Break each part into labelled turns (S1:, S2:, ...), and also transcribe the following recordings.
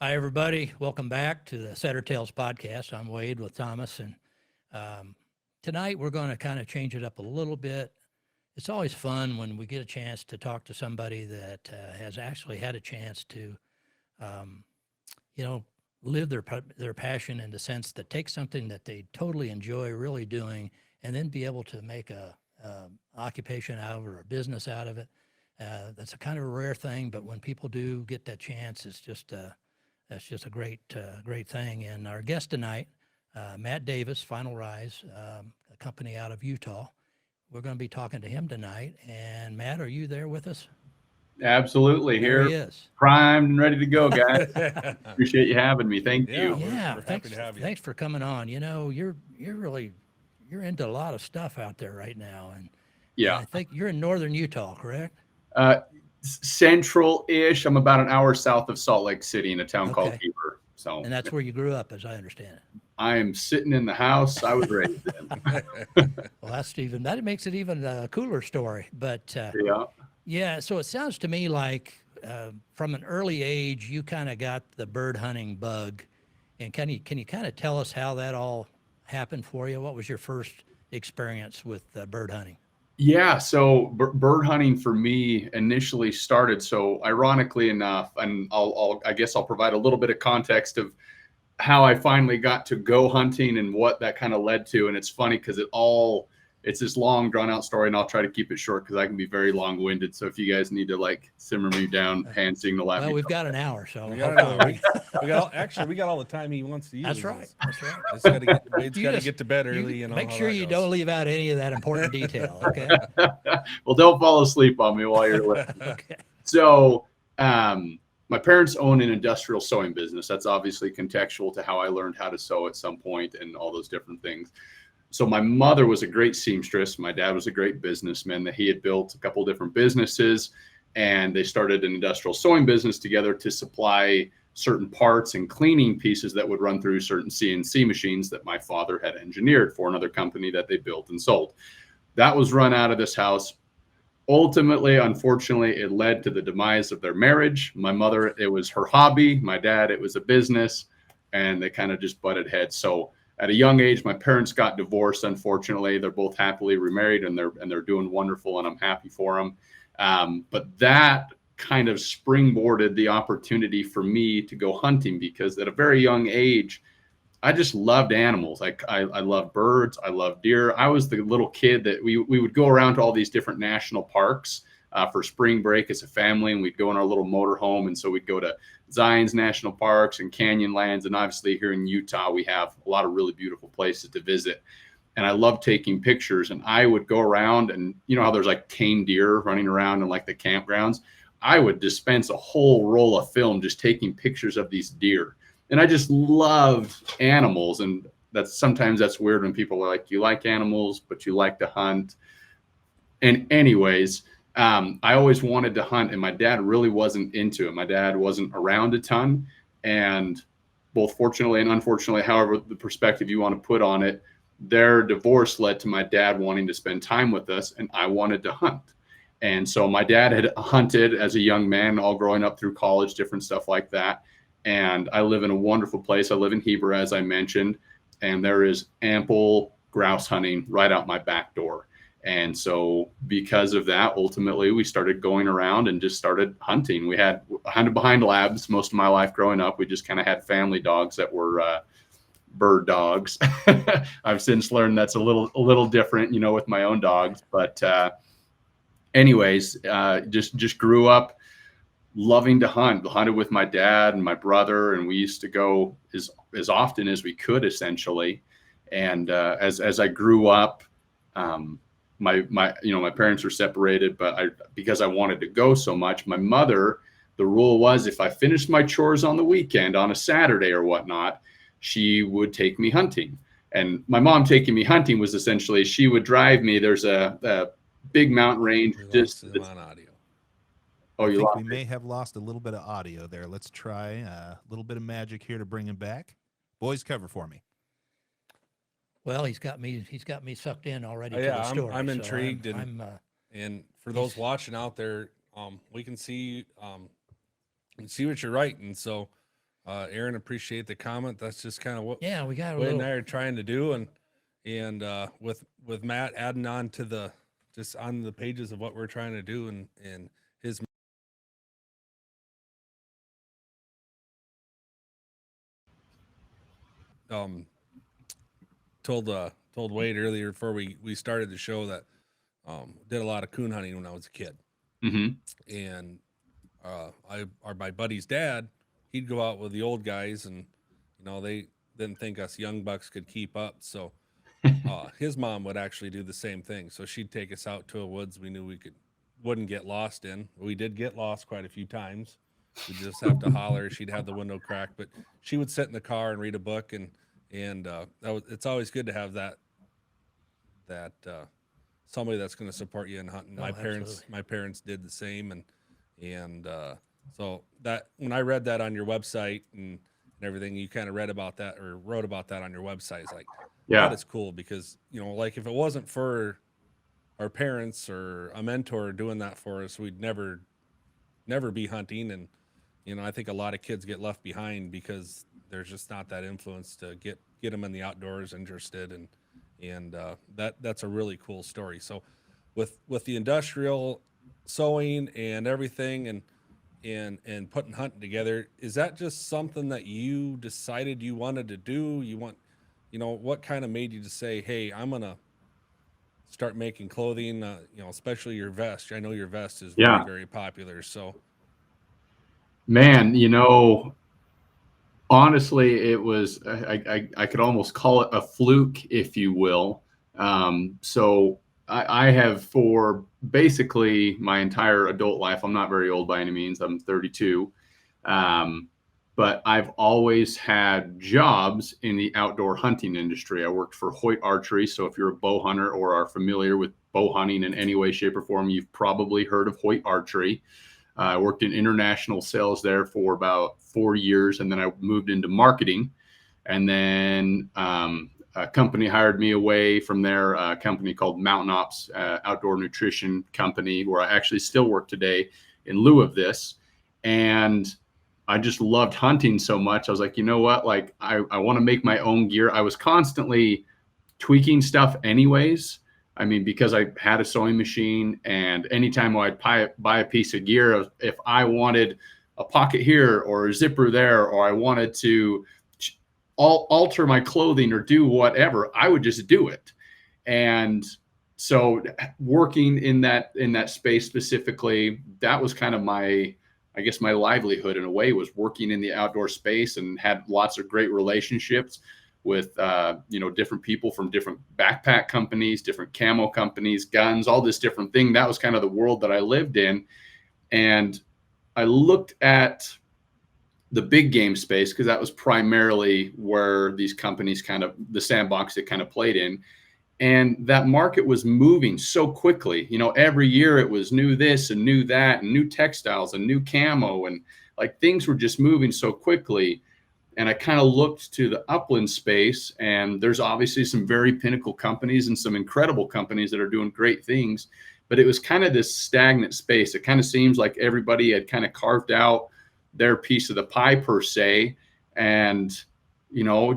S1: Hi, everybody. Welcome back to the Setter Tales podcast. I'm Wade with Thomas, and um, tonight we're going to kind of change it up a little bit. It's always fun when we get a chance to talk to somebody that has actually had a chance to, um, you know, live their passion in the sense that take something that they totally enjoy really doing, and then be able to make a occupation out of it or a business out of it. That's a kind of a rare thing, but when people do get that chance, it's just that's just a great thing. And our guest tonight, Matt Davis, Final Rise, a company out of Utah. We're going to be talking to him tonight. And Matt, are you there with us?
S2: Absolutely.
S1: There
S2: Here,
S1: he is.
S2: primed and ready to go, guys.
S3: Yeah,
S2: Appreciate you having me. Thank you.
S1: Yeah,
S3: we're happy
S1: thanks.
S3: to have you.
S1: Thanks for coming on. You know, you're really you're into a lot of stuff out there right now, and
S2: Yeah.
S1: I think you're in northern Utah, correct?
S2: Uh, Central-ish. I'm about an hour south of Salt Lake City in a town called
S1: Okay,
S2: Heber. So
S1: and that's where you grew up, as I understand it.
S2: I am sitting in the house I was raised in.
S1: Well, that makes it even a cooler story. But
S2: Yeah.
S1: yeah, so it sounds to me like from an early age you kind of got the bird hunting bug, and can you kind of tell us how that all happened for you? What was your first experience with bird hunting?
S2: Yeah, so bird hunting for me initially started. So ironically enough, and I guess I'll provide a little bit of context of how I finally got to go hunting and what that kind of led to. And it's funny because it's this long drawn out story, and I'll try to keep it short because I can be very long winded. So if you guys need to like simmer me down, hand signal at
S1: Well,
S2: me.
S1: we've got an hour, so
S3: We got an hour.
S1: hopefully
S3: We got actually we got all the time he wants to use.
S1: that's right. That's right.
S3: It's got to get Wade's
S1: You
S3: got to
S1: just
S3: get to bed
S1: you
S3: early. You know
S1: make
S3: how
S1: sure
S3: that
S1: you
S3: goes.
S1: don't leave out any of that important detail. Okay.
S2: Well, don't fall asleep on me while you're listening.
S1: Okay.
S2: So, my parents own an industrial sewing business. That's obviously contextual to how I learned how to sew at some point and all those different things. So my mother was a great seamstress. My dad was a great businessman. That he had built a couple different businesses, and they started an industrial sewing business together to supply certain parts and cleaning pieces that would run through certain CNC machines that my father had engineered for another company that they built and sold. That was run out of this house. Ultimately, unfortunately, it led to the demise of their marriage. My mother, it was her hobby. My dad, it was a business, and they kind of just butted heads. So at a young age, my parents got divorced. Unfortunately, they're both happily remarried, and they're doing wonderful, and I'm happy for them. But that kind of springboarded the opportunity for me to go hunting, because at a very young age, I just loved animals. I love birds. I love deer. I was the little kid that we would go around to all these different national parks for spring break as a family, and we'd go in our little motor home. And so we'd go to Zion's National Parks and Canyonlands. And obviously here in Utah, we have a lot of really beautiful places to visit. And I love taking pictures. And I would go around, and you know how there's like tame deer running around in like the campgrounds. I would dispense a whole roll of film just taking pictures of these deer. And I just love animals. And that's weird when people are like, you like animals, but you like to hunt. And anyways, I always wanted to hunt, and my dad really wasn't into it. My dad wasn't around a ton, and both fortunately and unfortunately, however the perspective you want to put on it, their divorce led to my dad wanting to spend time with us, and I wanted to hunt. And so my dad had hunted as a young man, all growing up through college, different stuff like that. And I live in a wonderful place. I live in Heber, as I mentioned, and there is ample grouse hunting right out my back door. And so because of that, ultimately we started going around and just started hunting. We had hunted behind labs most of my life growing up. We just kind of had family dogs that were bird dogs. I've since learned that's a little different, with my own dogs. But anyways, just grew up loving to hunt. Hunted with my dad and my brother, and we used to go as often as we could, essentially. And as I grew up, my parents were separated, but because I wanted to go so much, my mother, the rule was if I finished my chores on the weekend, on a Saturday or whatnot, she would take me hunting. And my mom taking me hunting was essentially, she would drive me. There's a big mountain range.
S3: We
S2: Just
S3: lost him on audio.
S2: oh,
S4: I
S2: you
S4: think
S2: lost
S4: we
S2: it.
S4: may have lost a little bit of audio there. Let's try a little bit of magic here to bring him back. Boys, cover for me.
S1: Well, he's got me sucked in already to
S3: Yeah,
S1: the story.
S3: I'm
S1: so
S3: intrigued,
S1: I'm
S3: and for those watching out there, we can see what you're writing. So Aaron, appreciate the comment. That's just kind of what
S1: Yeah, we got a
S3: Wade and I
S1: little.
S3: are trying to do, and with Matt adding on to the just on the pages of what we're trying to do, and his told Wade earlier before we started the show that did a lot of coon hunting when I was a kid,
S2: Mm-hmm.
S3: and my buddy's dad, he'd go out with the old guys, and they didn't think us young bucks could keep up, so his mom would actually do the same thing. So she'd take us out to a woods we knew wouldn't get lost in. We did get lost quite a few times. We'd just have to holler. She'd have the window cracked, but she would sit in the car and read a book, and it's always good to have that somebody that's going to support you in hunting.
S1: Oh, absolutely.
S3: My parents did the same, and so that when I read that on your website and everything, you kind of read about that or wrote about that on your website. It's like,
S2: Yeah.
S3: that is cool, because like if it wasn't for our parents or a mentor doing that for us, we'd never be hunting. And I think a lot of kids get left behind because there's just not that influence to get them in the outdoors interested, and that's a really cool story. So with the industrial sewing and everything, and putting hunting together, is that just something that you decided you wanted to do? What kind of made you to say, hey, I'm gonna start making clothing, especially your vest? I know your vest is
S2: Yeah.
S3: very, very popular. So
S2: Man, honestly, it was, I could almost call it a fluke, if you will. So I have, for basically my entire adult life, I'm not very old by any means, I'm 32. But I've always had jobs in the outdoor hunting industry. I worked for Hoyt Archery. So if you're a bow hunter or are familiar with bow hunting in any way, shape, or form, you've probably heard of Hoyt Archery. I worked in international sales there for about 4 years, and then I moved into marketing. And then a company hired me away from there, a company called Mountain Ops, outdoor nutrition company, where I actually still work today in lieu of this. And I just loved hunting so much. I was like, you know what? Like, I want to make my own gear. I was constantly tweaking stuff anyways. I mean, because I had a sewing machine, and anytime I'd buy a piece of gear, if I wanted a pocket here or a zipper there, or I wanted to alter my clothing or do whatever, I would just do it. And so working in that space specifically, that was kind of my livelihood in a way, was working in the outdoor space, and had lots of great relationships with different people from different backpack companies, different camo companies, guns, all this different thing. That was kind of the world that I lived in. And I looked at the big game space, because that was primarily where these companies kind of, the sandbox they kind of played in. And that market was moving so quickly. Every year it was new this and new that, and new textiles and new camo, and like things were just moving so quickly. And I kind of looked to the upland space, and there's obviously some very pinnacle companies and some incredible companies that are doing great things, but it was kind of this stagnant space. It kind of seems like everybody had kind of carved out their piece of the pie, per se. And,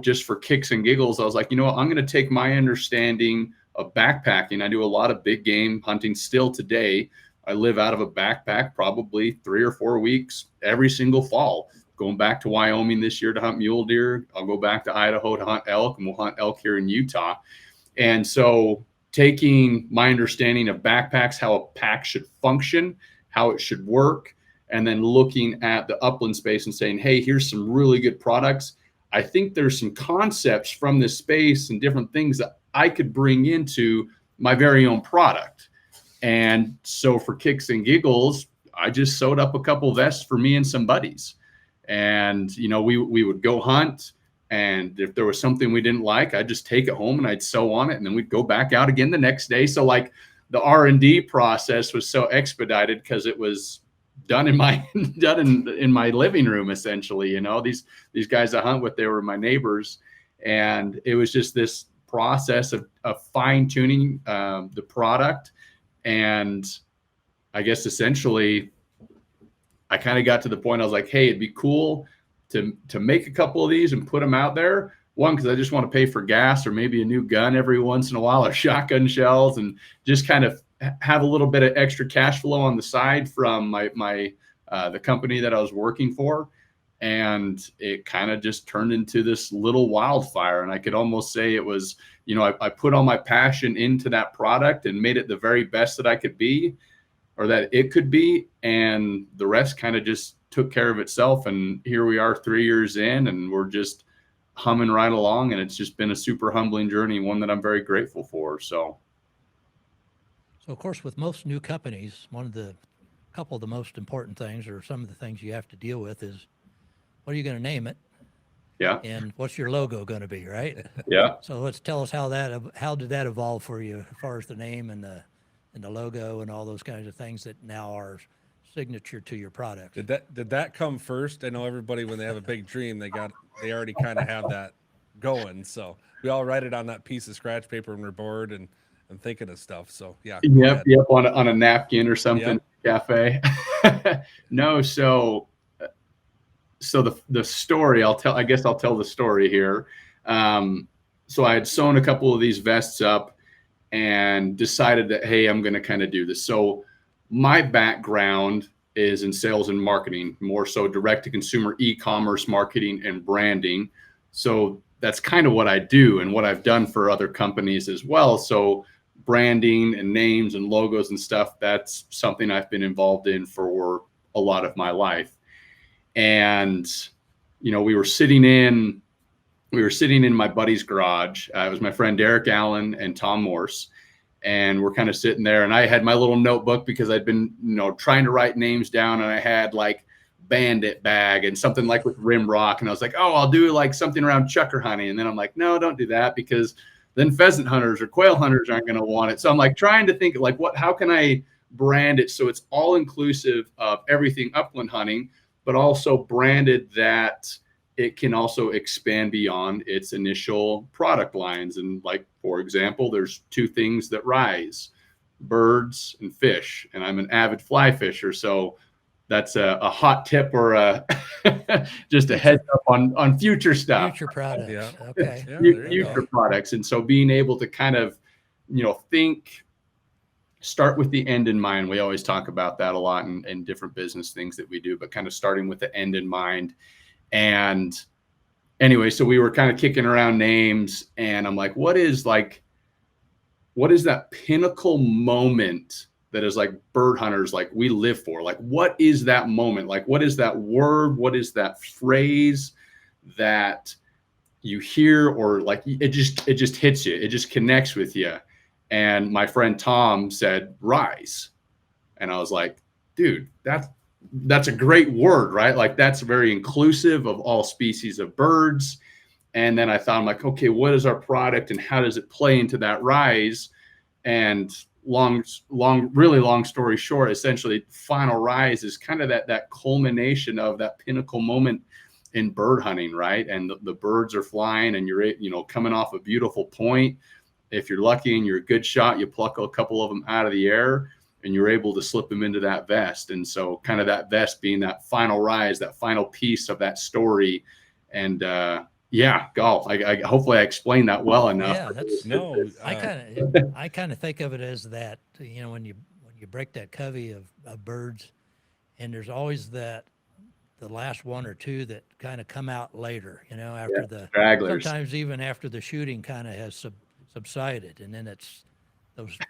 S2: just for kicks and giggles, I was like, I'm going to take my understanding of backpacking. I do a lot of big game hunting still today. I live out of a backpack probably 3 or 4 weeks every single fall. Going back to Wyoming this year to hunt mule deer. I'll go back to Idaho to hunt elk, and we'll hunt elk here in Utah. And so taking my understanding of backpacks, how a pack should function, how it should work, and then looking at the upland space and saying, hey, here's some really good products. I think there's some concepts from this space and different things that I could bring into my very own product. And so for kicks and giggles, I just sewed up a couple vests for me and some buddies. And, we would go hunt, and if there was something we didn't like, I'd just take it home and I'd sew on it, and then we'd go back out again the next day. So like the R&D process was so expedited because it was done in my living room, essentially. These guys I hunt with, they were my neighbors, and it was just this process of fine tuning the product. And I guess essentially I kind of got to the point, I was like, hey, it'd be cool to make a couple of these and put them out there. One, because I just want to pay for gas or maybe a new gun every once in a while, or shotgun shells, and just kind of have a little bit of extra cash flow on the side from the company that I was working for. And it kind of just turned into this little wildfire. And I could almost say it was, I put all my passion into that product and made it the very best that I could be, or that it could be. And the rest kind of just took care of itself. And here we are 3 years in, and we're just humming right along. And it's just been a super humbling journey, one that I'm very grateful for. So
S1: of course, with most new companies, couple of the most important things, or some of the things you have to deal with, is what are you going to name it?
S2: Yeah.
S1: And what's your logo going to be, right?
S2: Yeah.
S1: So let's tell us how did that evolve for you as far as the name and the logo and all those kinds of things that now are signature to your product.
S3: Did that come first? I know everybody, when they have a big dream, they already kind of have that going. So we all write it on that piece of scratch paper when we're bored and thinking of stuff. So yeah.
S2: Yep. On a napkin or something. Yep. Cafe. No. So the story I guess I'll tell the story here. So I had sewn a couple of these vests up and decided that, hey, I'm going to kind of do this. So my background is in sales and marketing, more so direct to consumer e-commerce marketing and branding. So that's kind of what I do and what I've done for other companies as well. So branding and names and logos and stuff, that's something I've been involved in for a lot of my life. And, we were sitting in my buddy's garage. It was my friend Derek Allen and Tom Morse. And we're kind of sitting there, and I had my little notebook because I'd been, trying to write names down, and I had like Bandit Bag and something like with Rimrock. And I was like, oh, I'll do like something around chucker hunting. And then I'm like, no, don't do that, because then pheasant hunters or quail hunters aren't going to want it. So I'm like trying to think like how can I brand it so it's all inclusive of everything upland hunting, but also branded that it can also expand beyond its initial product lines. And like, for example, there's two things that rise: birds and fish. And I'm an avid fly fisher. So that's a hot tip or just a heads up on future stuff.
S1: Future products.
S3: Yeah.
S1: Okay.
S3: Yeah,
S2: Future products. And so being able to kind of, start with the end in mind. We always talk about that a lot in different business things that we do, but kind of starting with the end in mind. And anyway, so we were kind of kicking around names, and I'm like, what is that pinnacle moment that is like bird hunters, like we live for? Like, what is that moment? Like, what is that word? What is that phrase that you hear, or like it just hits you? It just connects with you. And my friend Tom said, rise. And I was like, dude, that's a great word, right? Like, that's very inclusive of all species of birds. And then I thought, I'm like, okay, what is our product and how does it play into that rise? And really long story short, essentially final rise is kind of that culmination of that pinnacle moment in bird hunting, right? And the birds are flying, and you're coming off a beautiful point. If you're lucky and you're a good shot, you pluck a couple of them out of the air, and you're able to slip them into that vest. And so kind of that vest being that final rise, that final piece of that story. And golf. I hopefully I explained that well enough.
S1: Yeah, that's
S3: No.
S1: I kind of think of it as that, when you break that covey of birds, and there's always the last one or two that kind of come out later, after the
S2: stragglers.
S1: Sometimes even after the shooting kind of has subsided, and then it's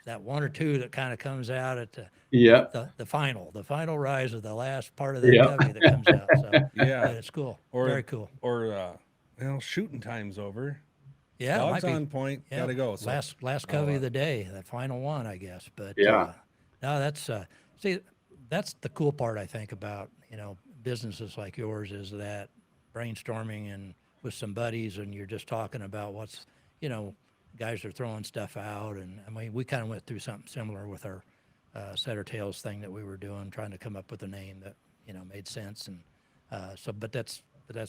S1: that one or two that kind of comes out at the final rise of the last part of that covey that comes out. So
S3: Yeah.
S1: it's cool. Very cool.
S3: Or shooting time's over.
S1: Yeah,
S3: Dog's
S1: it might be.
S3: on point.
S1: Yeah,
S3: Gotta go. So,
S1: last covey of the day, that final one, I guess. But
S2: Yeah.
S1: no, that's that's the cool part, I think, about businesses like yours, is that brainstorming and with some buddies, and you're just talking about what's guys are throwing stuff out. And I mean, we kind of went through something similar with our Setter Tails thing that we were doing, trying to come up with a name that made sense. And but that's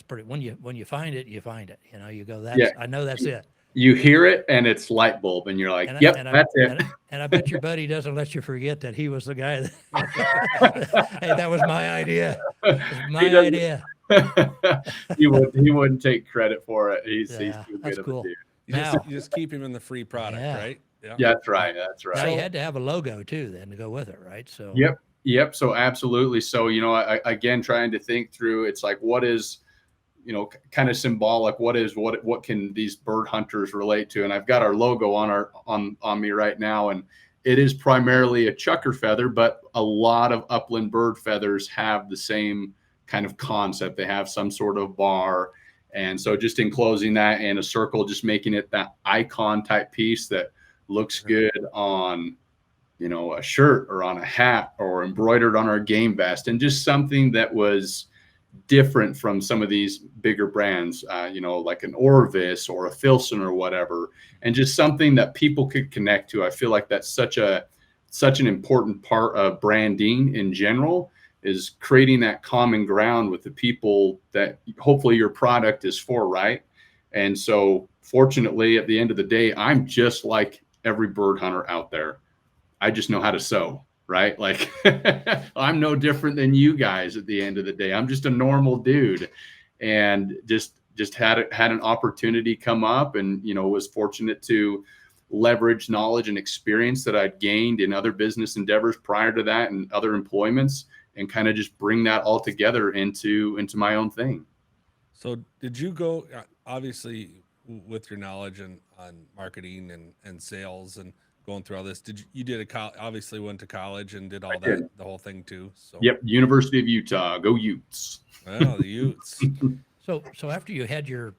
S1: pretty. When you find it, you find it. You go, I know that's it.
S2: You hear it, and it's light bulb, and you're like, that's it.
S1: And I bet your buddy doesn't let you forget that he was the guy that, hey, that was my idea. It was my idea.
S2: He wouldn't take credit for it. He's
S1: Yeah,
S2: too
S1: that's
S2: good of
S1: cool.
S2: a dude.
S3: You just keep him in the free product,
S1: Yeah.
S3: right?
S2: Yeah, that's right. That's right.
S1: Now you had to have a logo too, then, to go with it, right? So
S2: Yep. So absolutely. So, again, trying to think through, it's like, what is, kind of symbolic. What can these bird hunters relate to? And I've got our logo on me right now. And it is primarily a chucker feather, but a lot of upland bird feathers have the same kind of concept. They have some sort of bar. And so just enclosing that in a circle, just making it that icon type piece that looks good on, a shirt or on a hat or embroidered on our game vest, and just something that was different from some of these bigger brands, like an Orvis or a Filson or whatever, and just something that people could connect to. I feel like that's such an important part of branding in general, is creating that common ground with the people that hopefully your product is for, right? And so fortunately, at the end of the day, I'm just like every bird hunter out there. I just know how to sew, right? Like I'm no different than you guys at the end of the day. I'm just a normal dude, and just had an opportunity come up, and was fortunate to leverage knowledge and experience that I'd gained in other business endeavors prior to that and other employments, and kind of just bring that all together into my own thing.
S3: So did you go, obviously with your knowledge on marketing and sales and going through all this, obviously went to college and did all that, the whole thing too. So
S2: Yep. University of Utah, go Utes.
S3: Well, the Utes.
S1: So after you had your,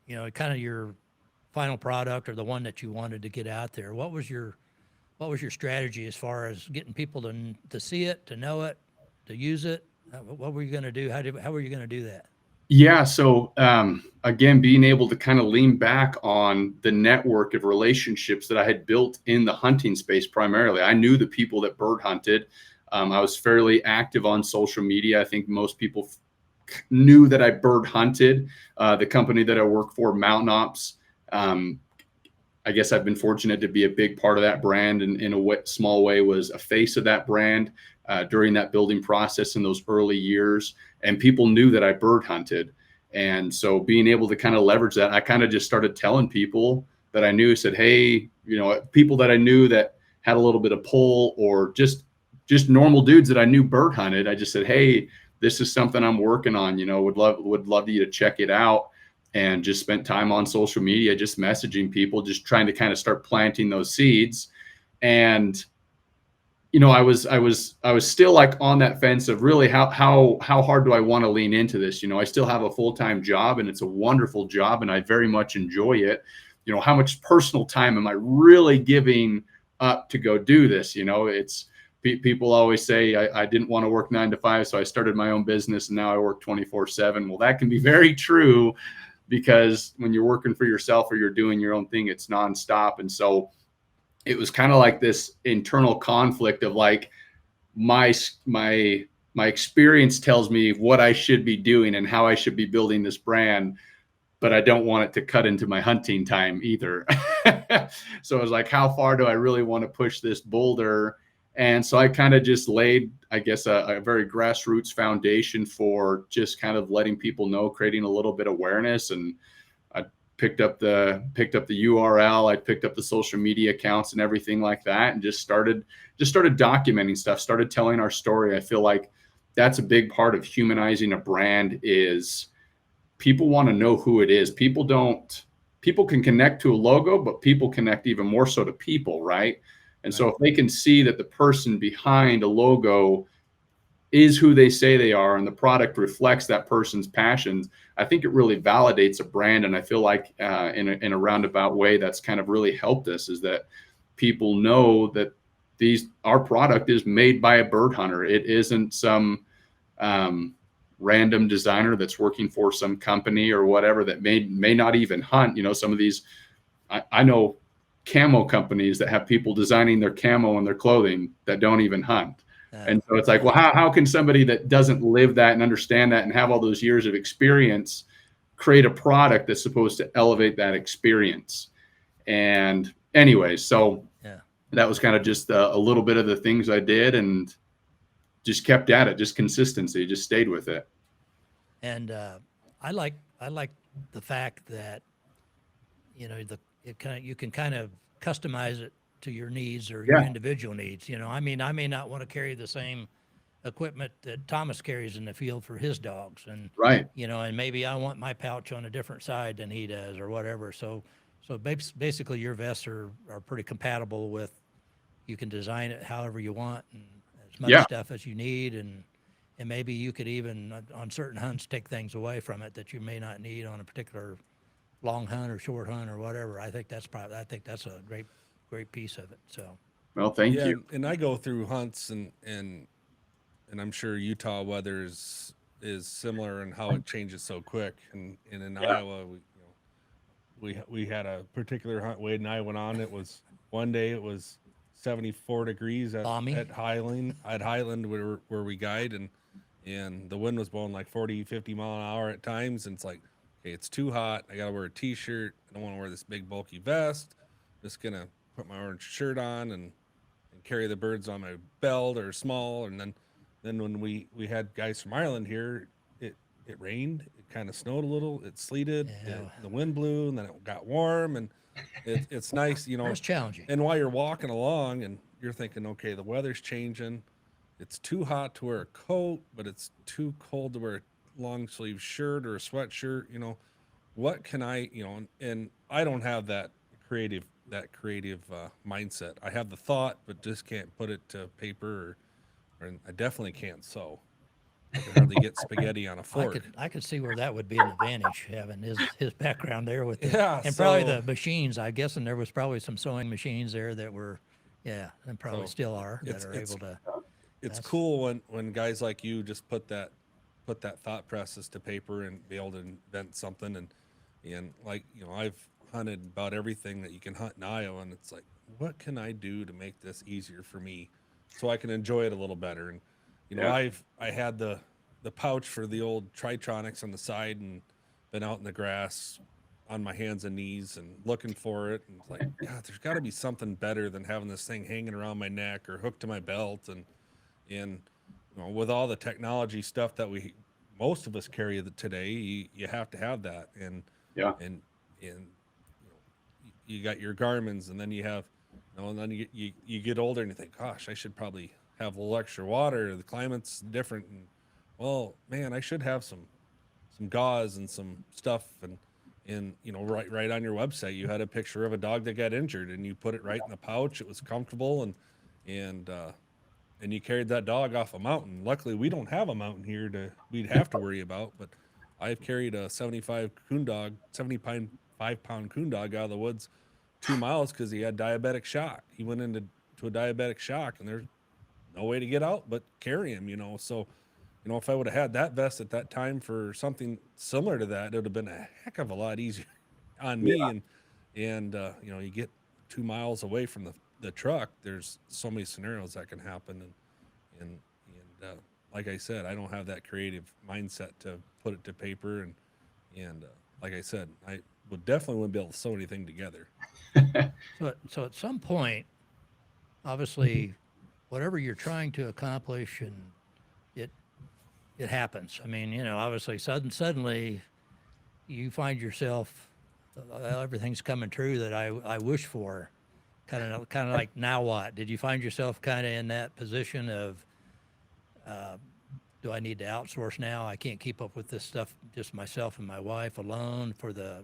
S1: kind of your final product, or the one that you wanted to get out there, what was your strategy as far as getting people to see it, to know it, to use it? What were you going to do? How were you going to do that?
S2: Yeah. So again, being able to kind of lean back on the network of relationships that I had built in the hunting space primarily. I knew the people that bird hunted. I was fairly active on social media. I think most people knew that I bird hunted. The company that I work for, Mountain Ops, I guess I've been fortunate to be a big part of that brand, and in a small way was a face of that brand during that building process in those early years. And people knew that I bird hunted. And so being able to kind of leverage that, I kind of just started telling people that I knew, said, hey, people that I knew that had a little bit of pull, or just normal dudes that I knew bird hunted. I just said, hey, this is something I'm working on, would love you to check it out. And just spent time on social media, just messaging people, just trying to kind of start planting those seeds. And I was still like on that fence of really how hard do I want to lean into this? I still have a full-time job, and it's a wonderful job, and I very much enjoy it. How much personal time am I really giving up to go do this? It's people always say I didn't want to work 9 to 5, so I started my own business, and now I work 24/7. Well, that can be very true, because when you're working for yourself or you're doing your own thing, it's nonstop. And so it was kind of like this internal conflict of like, my experience tells me what I should be doing and how I should be building this brand, but I don't want it to cut into my hunting time either. So I was like, how far do I really want to push this boulder? And so I kind of just laid, I guess, a very grassroots foundation for just kind of letting people know, creating a little bit of awareness. And I picked up the URL, I picked up the social media accounts and everything like that, and just started documenting stuff, started telling our story. I feel like that's a big part of humanizing a brand, is people want to know who it is. People can connect to a logo, but people connect even more so to people, right? And so if they can see that the person behind a logo is who they say they are, and the product reflects that person's passions, I think it really validates a brand. And I feel like in a roundabout way, that's kind of really helped us, is that people know that our product is made by a bird hunter. It isn't some random designer that's working for some company or whatever that may not even hunt. Some of these, I know camo companies that have people designing their camo and their clothing that don't even hunt. And so it's like, well, how can somebody that doesn't live that and understand that and have all those years of experience create a product that's supposed to elevate that experience? And anyway, so that was kind of just a little bit of the things I did, and just kept at it, just consistency, just stayed with it.
S1: And I like the fact that you can kind of customize it to your needs or your
S2: Yeah.
S1: individual needs. I mean, I may not want to carry the same equipment that Thomas carries in the field for his dogs, and
S2: Right.
S1: and maybe I want my pouch on a different side than he does or whatever. So basically, your vests are pretty compatible with. You can design it however you want and as much
S2: Yeah.
S1: stuff as you need, and maybe you could even on certain hunts take things away from it that you may not need on a particular long hunt or short hunt or whatever. I think that's a great piece of it. So
S2: Well, thank
S3: Yeah,
S2: you.
S3: and I go through hunts and I'm sure Utah weather is similar in how it changes so quick. And in
S2: Yeah.
S3: Iowa, we had a particular hunt Wade and I went on. It was one day it was 74 degrees
S1: Balmy.
S3: at Highland where we guide, and the wind was blowing like 40, 50 mile an hour at times. And it's like, okay, it's too hot. I gotta wear a t-shirt. I don't want to wear this big bulky vest. Just gonna put my orange shirt on and carry the birds on my belt or small. And then when we had guys from Ireland here, it rained, it kind of snowed a little, it sleeted,
S1: Yeah.
S3: the wind blew, and then it got warm, and it's nice,
S1: it was challenging.
S3: And while you're walking along and you're thinking, okay, the weather's changing, it's too hot to wear a coat, but it's too cold to wear a long sleeve shirt or a sweatshirt. What can I, and I don't have that creative mindset. I have the thought, but just can't put it to paper, or I definitely can't sew. I can hardly get spaghetti on a fork.
S1: I could see where that would be an advantage having his background there with the,
S3: Yeah,
S1: and probably
S3: so-
S1: the machines. I'm guessing there was probably some sewing machines there that were, yeah, and probably
S3: So,
S1: still are that
S3: it's-
S1: are
S3: it's-
S1: able to.
S3: It's
S1: That's-
S3: cool when guys like you just put that thought process to paper and be able to invent something. And like, I've hunted about everything that you can hunt in Iowa, and it's like, what can I do to make this easier for me so I can enjoy it a little better? And
S2: Yeah.
S3: I had the pouch for the old Tritronics on the side and been out in the grass on my hands and knees and looking for it, and it's like, God, there's got to be something better than having this thing hanging around my neck or hooked to my belt. And with all the technology stuff that most of us carry today, you have to have that. And
S2: Yeah.
S3: and you got your Garmin's, and then you have, and then you get older and you think, gosh, I should probably have a little extra water. The climate's different, and well, man, I should have some gauze and some stuff. And right on your website, you had a picture of a dog that got injured, and you put it right in the pouch. It was comfortable, and you carried that dog off a mountain. Luckily, we don't have a mountain here we'd have to worry about, but I've carried a 75 pound coon dog out of the woods 2 miles because he had diabetic shock. He went into a diabetic shock, and there's no way to get out but carry him. So if I would have had that vest at that time for something similar to that, it would have been a heck of a lot easier on me.
S2: Yeah.
S3: And you get 2 miles away from the truck, there's so many scenarios that can happen. And like I said, I don't have that creative mindset to put it to paper. And like I said, I wouldn't be able to sew anything together.
S1: So at some point, obviously, whatever you're trying to accomplish, and it happens. I mean, obviously, suddenly, you find yourself, everything's coming true that I wish for. Kind of like, now what? Did you find yourself kind of in that position of, do I need to outsource now? I can't keep up with this stuff just myself and my wife alone for the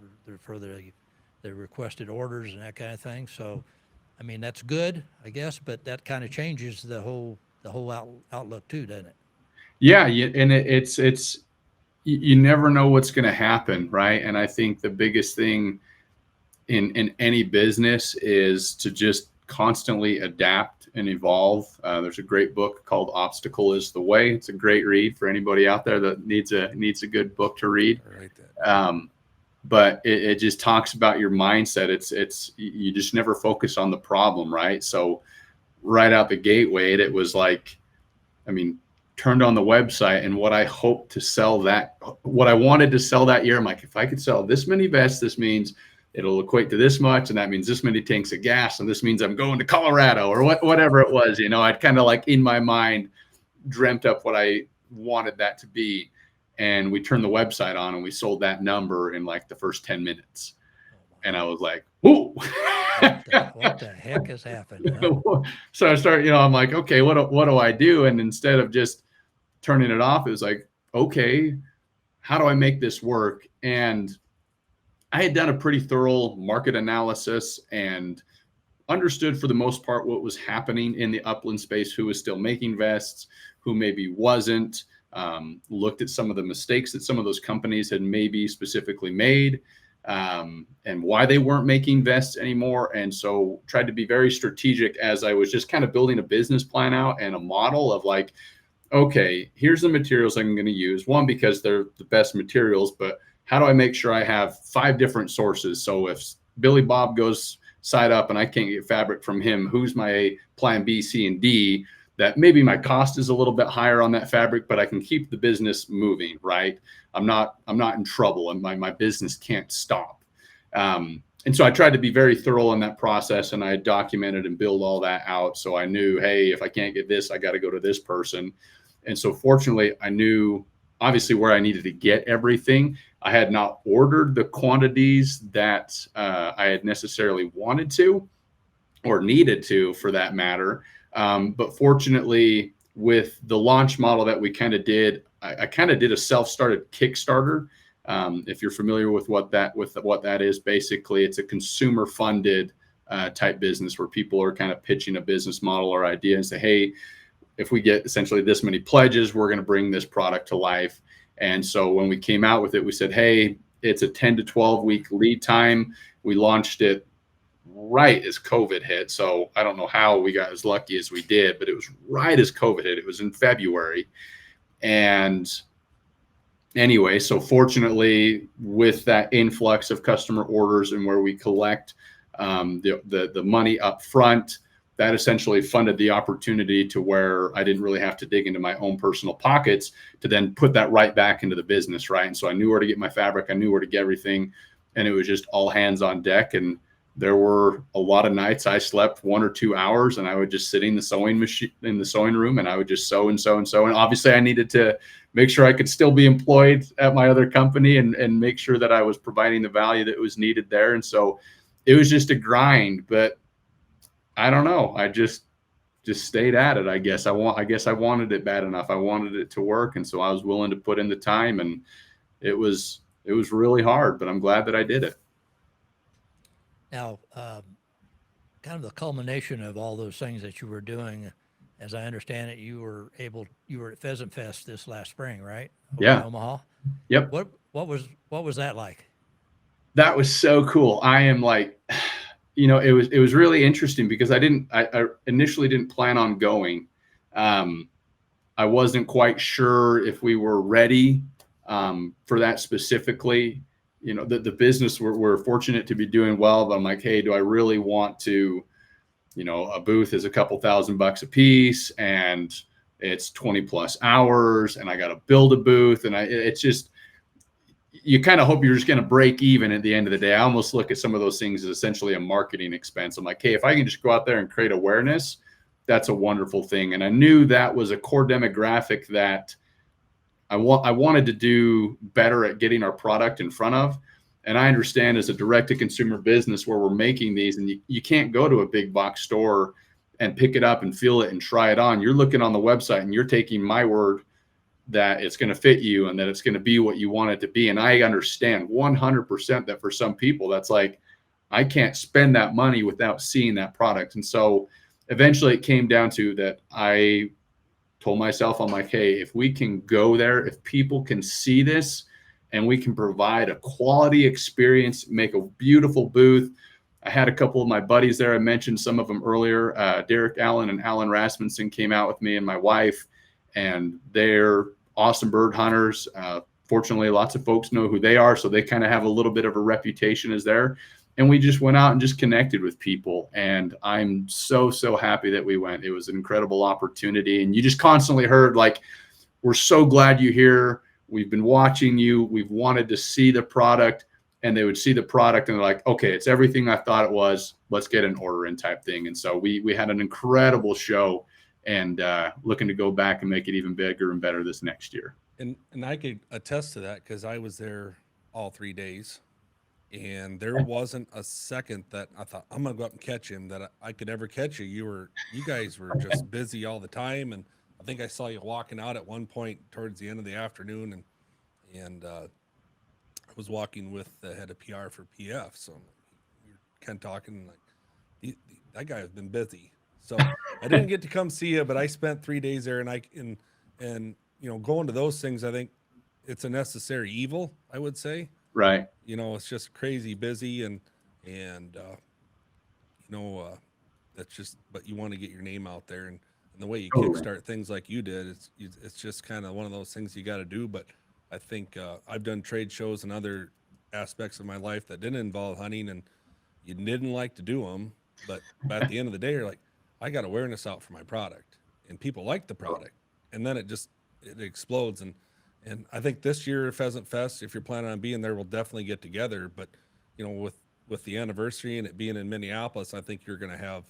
S1: requested orders and that kind of thing. So, I mean, that's good, I guess, but that kind of changes the whole outlook too, doesn't it?
S2: Yeah. And it's you never know what's going to happen. Right. And I think the biggest thing in any business is to just constantly adapt and evolve. There's a great book called Obstacle is the Way. It's a great read for anybody out there that needs a good book to read.
S3: Right there.
S2: But it just talks about your mindset. It's you just never focus on the problem, right? So right out the gate, Wade, it was like, I mean, turned on the website, and what I wanted to sell that year, I'm like, if I could sell this many vests, this means it'll equate to this much, and that means this many tanks of gas, and this means I'm going to Colorado, or whatever it was. I'd kind of like in my mind dreamt up what I wanted that to be. and we turned the website on and we sold that number in like the first 10 minutes. And I was like, "Ooh,
S1: What the heck has happened?" Huh?
S2: So I started, I'm like, okay, what do I do? And instead of just turning it off, it was like, okay, how do I make this work? And I had done a pretty thorough market analysis and understood for the most part what was happening in the upland space, who was still making vests, who maybe wasn't, looked at some of the mistakes that some of those companies had maybe specifically made, and why they weren't making vests anymore. And so tried to be very strategic as I was just kind of building a business plan out and a model of like, okay, here's the materials I'm going to use. One, because they're the best materials, but how do I make sure I have 5 different sources? So if Billy Bob goes side up and I can't get fabric from him, who's my plan B, C, and D? That maybe my cost is a little bit higher on that fabric, but I can keep the business moving, right? I'm not in trouble, and my business can't stop. And so I tried to be very thorough in that process, and I documented and built all that out. So I knew, hey, if I can't get this, I got to go to this person. And so fortunately, I knew obviously where I needed to get everything. I had not ordered the quantities that I had necessarily wanted to or needed to, for that matter. But fortunately, with the launch model that we kind of did, I kind of did a self-started Kickstarter. If you're familiar with what that is, basically it's a consumer-funded type business where people are kind of pitching a business model or idea and say, hey, if we get essentially this many pledges, we're going to bring this product to life. And so when we came out with it, we said, hey, it's a 10 to 12 week lead time. We launched it right as COVID hit. So I don't know how we got as lucky as we did, but it was right as COVID hit. It was in February. And anyway, so fortunately, with that influx of customer orders and where we collect the money up front, that essentially funded the opportunity to where I didn't really have to dig into my own personal pockets to then put that right back into the business, right? And so I knew where to get my fabric, I knew where to get everything, and it was just all hands on deck. And there were a lot of nights I slept 1 or 2 hours, and I would just sit in the sewing machine in the sewing room, and I would just sew and sew and sew. And obviously, I needed to make sure I could still be employed at my other company and make sure that I was providing the value that was needed there. And so it was just a grind, but I don't know. I just stayed at it. I guess I wanted it bad enough. I wanted it to work, and so I was willing to put in the time. And it was really hard, but I'm glad that I did it.
S1: Now, kind of the culmination of all those things that you were doing, as I understand it, you were at Pheasant Fest this last spring, right?
S2: Yeah.
S1: In Omaha.
S2: Yep.
S1: What was that like?
S2: That was so cool. I am like, it was really interesting because I initially didn't plan on going. I wasn't quite sure if we were ready for that specifically. The business we're fortunate to be doing well, but I'm like, hey, do I really want to, a booth is a couple $1,000 a piece, and it's 20 plus hours, and I got to build a booth, and it's just, you kind of hope you're just going to break even at the end of the day. I almost look at some of those things as essentially a marketing expense. I'm like, hey, if I can just go out there and create awareness, that's a wonderful thing. And I knew that was a core demographic that I wanted to do better at getting our product in front of. And I understand as a direct-to-consumer business where we're making these, and you can't go to a big box store and pick it up and feel it and try it on. You're looking on the website and you're taking my word that it's going to fit you and that it's going to be what you want it to be. And I understand 100% that for some people, that's like, I can't spend that money without seeing that product. And so eventually it came down to that. I told myself, I'm like, hey, if we can go there, if people can see this and we can provide a quality experience, make a beautiful booth. I had a couple of my buddies there. I mentioned some of them earlier. Derek Allen and Alan Rasmussen came out with me and my wife, and they're awesome bird hunters. Fortunately, lots of folks know who they are, so they kind of have a little bit of a reputation as there. And we just went out and just connected with people. And I'm so, so happy that we went. It was an incredible opportunity. And you just constantly heard, like, we're so glad you're here. We've been watching you. We've wanted to see the product. And they would see the product and they're like, okay, it's everything I thought it was. Let's get an order in type thing. And so we had an incredible show, and looking to go back and make it even bigger and better this next year.
S3: And I could attest to that because I was there all 3 days, and there wasn't a second that I thought I'm gonna go up and catch him that I could ever catch you. You guys were just busy all the time, and I think I saw you walking out at one point towards the end of the afternoon, and I was walking with the head of PR for PF, so we were kind of talking like that guy has been busy. So I didn't get to come see you, but I spent 3 days there, and going to those things, I think it's a necessary evil, I would say.
S2: Right.
S3: It's just crazy busy, and that's just, but you want to get your name out there, and the way you
S2: Totally.
S3: kickstart things like you did, it's just kind of one of those things you got to do. But I think I've done trade shows and other aspects of my life that didn't involve hunting, and you didn't like to do them, but at the end of the day, you're like, I got awareness out for my product, and people like the product, and then it explodes. And I think this year Pheasant Fest, if you're planning on being there, we'll definitely get together. But with the anniversary and it being in Minneapolis, I think you're gonna have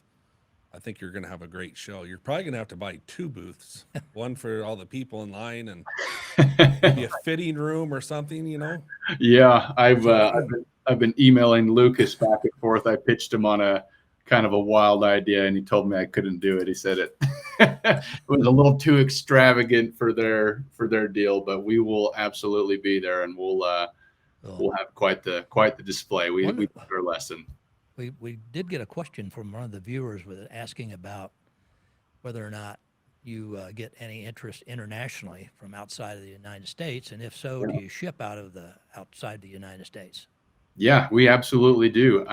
S3: a great show. You're probably gonna have to buy 2 booths, one for all the people in line, and maybe a fitting room or something.
S2: Yeah, I've been emailing Lucas back and forth. I pitched him on a kind of a wild idea, and he told me I couldn't do it. He said it was a little too extravagant for their deal, but we will absolutely be there, and we'll have quite the display. We learned our lesson.
S1: We did get a question from one of the viewers with asking about whether or not you get any interest internationally from outside of the United States, and if so, do you ship outside the United States?
S2: Yeah, we absolutely do.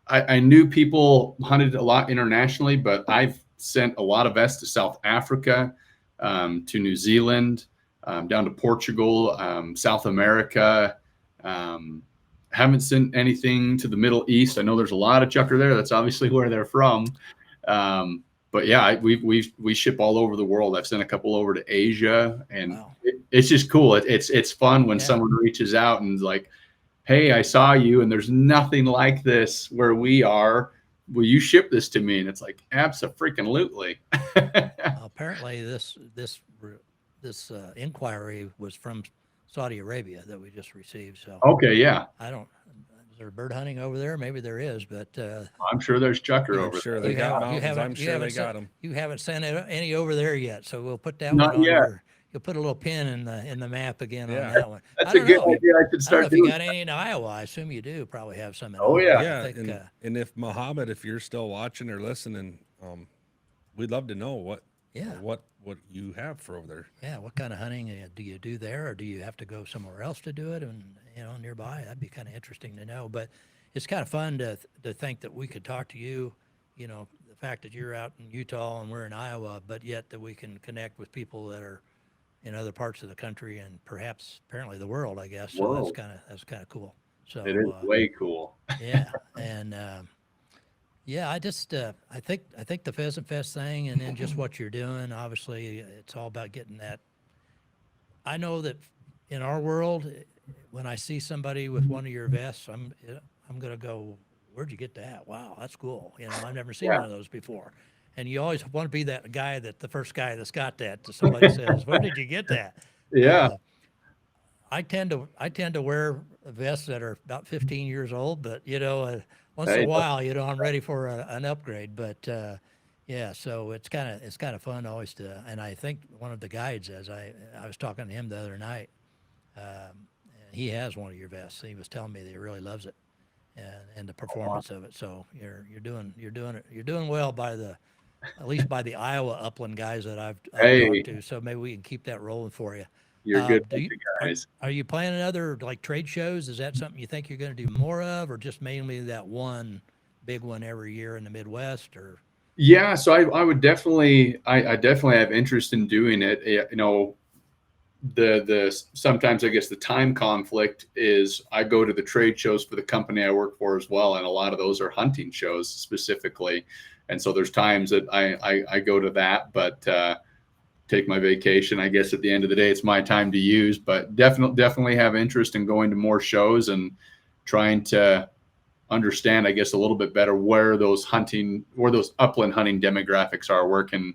S2: I knew people hunted a lot internationally, but I've sent a lot of vests to South Africa, to New Zealand, down to Portugal, South America. Haven't sent anything to the Middle East. I know there's a lot of chucker there. That's obviously where they're from. But yeah, we ship all over the world. I've sent a couple over to Asia, and
S1: Wow.
S2: it's just cool. It's fun when someone reaches out and is like, hey, I saw you, and there's nothing like this where we are. Will you ship this to me? And it's like, abso-freaking-lutely.
S1: Apparently, this inquiry was from Saudi Arabia that we just received. So
S2: Okay, yeah.
S1: Is there bird hunting over there? Maybe there is, but
S2: I'm sure there's chucker
S3: I'm
S2: over
S3: sure
S2: there.
S3: they got mountains. I'm sure they got them.
S1: You haven't sent any over there yet, so we'll put that
S2: Not
S1: one on
S2: yet.
S1: You'll put a little pin in the map again
S3: Yeah.
S1: on that one.
S2: That's
S1: I
S2: a
S1: don't
S2: good
S1: know.
S2: idea. I should
S1: I don't know
S2: start
S1: if you
S2: doing
S1: got any in Iowa. I assume you do. Probably have some in
S2: Oh,
S1: Iowa.
S2: yeah.
S3: Yeah,
S1: I think,
S3: and if Muhammad, if you're still watching or listening, we'd love to know what you have for over there.
S1: yeah, what kind of hunting do you do there, or do you have to go somewhere else to do it? And nearby, that'd be kind of interesting to know. But it's kind of fun to think that we could talk to you. The fact that you're out in Utah and we're in Iowa, but yet that we can connect with people that are in other parts of the country and apparently the world, I guess. So
S2: World.
S1: that's kind of cool. So
S2: it. Is way cool.
S1: yeah, and yeah, I just I think the Pheasant Fest thing, and then just what you're doing. Obviously, it's all about getting that. I know that in our world, when I see somebody with one of your vests, I'm gonna go, where'd you get that? Wow, that's cool. I've never seen one of those before. And you always want to be that guy, the first guy that's got that. Somebody says, where did you get that?
S2: Yeah.
S1: I tend to wear vests that are about 15 years old, but once
S2: Hey,
S1: in a while, I'm ready for an upgrade. But yeah, so it's kind of fun always to. And I think one of the guides, as I was talking to him the other night, he has one of your vests. He was telling me that he really loves it, and the performance of it. So you're doing well at least by the Iowa upland guys that I've talked to. So maybe we can keep that rolling for you.
S2: You're good guys.
S1: Are you planning other like trade shows? Is that something you think you're going to do more of, or just mainly that one big one every year in the Midwest? Or
S2: Yeah, so I would definitely have interest in doing it. The sometimes I guess the time conflict is I go to the trade shows for the company I work for as well, and a lot of those are hunting shows specifically, and so there's times that I go to that, but take my vacation. I guess at the end of the day, it's my time to use, but definitely have interest in going to more shows and trying to understand, I guess, a little bit better where those upland hunting demographics are, where can